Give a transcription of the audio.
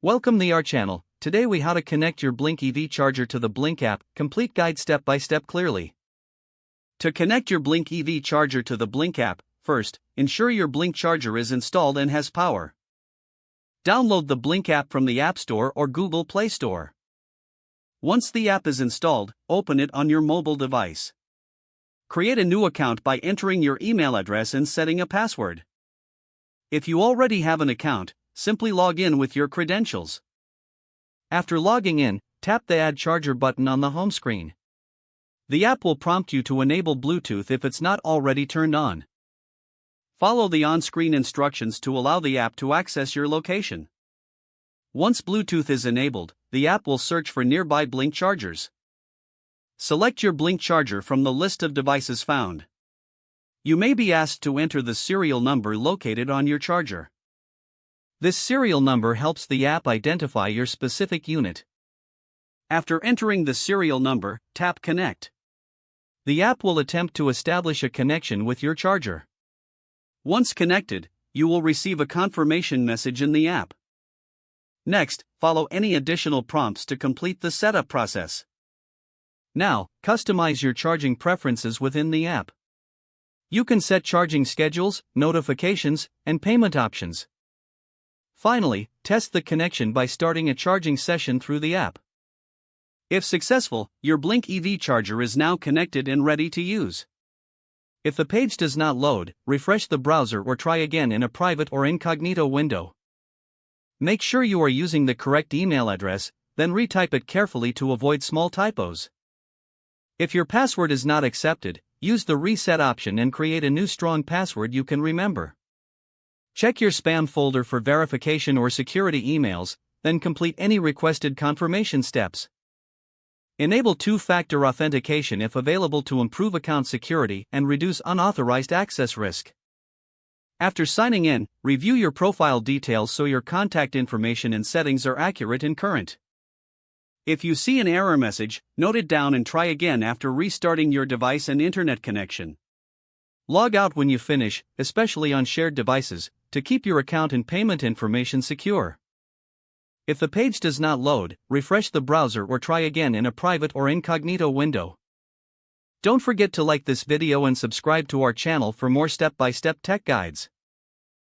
Welcome to our channel. Today we how to connect your Blink EV charger to the Blink app, complete guide step by step clearly. To connect your Blink EV charger to the Blink app, first, ensure your Blink charger is installed and has power. Download the Blink app from the App Store or Google Play Store. Once the app is installed, open it on your mobile device. Create a new account by entering your email address and setting a password. If you already have an account, simply log in with your credentials. After logging in, tap the Add Charger button on the home screen. The app will prompt you to enable Bluetooth if it's not already turned on. Follow the on-screen instructions to allow the app to access your location. Once Bluetooth is enabled, the app will search for nearby Blink chargers. Select your Blink charger from the list of devices found. You may be asked to enter the serial number located on your charger. This serial number helps the app identify your specific unit. After entering the serial number, tap Connect. The app will attempt to establish a connection with your charger. Once connected, you will receive a confirmation message in the app. Next, follow any additional prompts to complete the setup process. Now, customize your charging preferences within the app. You can set charging schedules, notifications, and payment options. Finally, test the connection by starting a charging session through the app. If successful, your Blink EV charger is now connected and ready to use. If the page does not load, refresh the browser or try again in a private or incognito window. Make sure you are using the correct email address, then retype it carefully to avoid small typos. If your password is not accepted, use the reset option and create a new strong password you can remember. Check your spam folder for verification or security emails, then complete any requested confirmation steps. Enable two-factor authentication if available to improve account security and reduce unauthorized access risk. After signing in, review your profile details so your contact information and settings are accurate and current. If you see an error message, note it down and try again after restarting your device and internet connection. Log out when you finish, especially on shared devices, to keep your account and payment information secure. If the page does not load, refresh the browser or try again in a private or incognito window. Don't forget to like this video and subscribe to our channel for more step-by-step tech guides.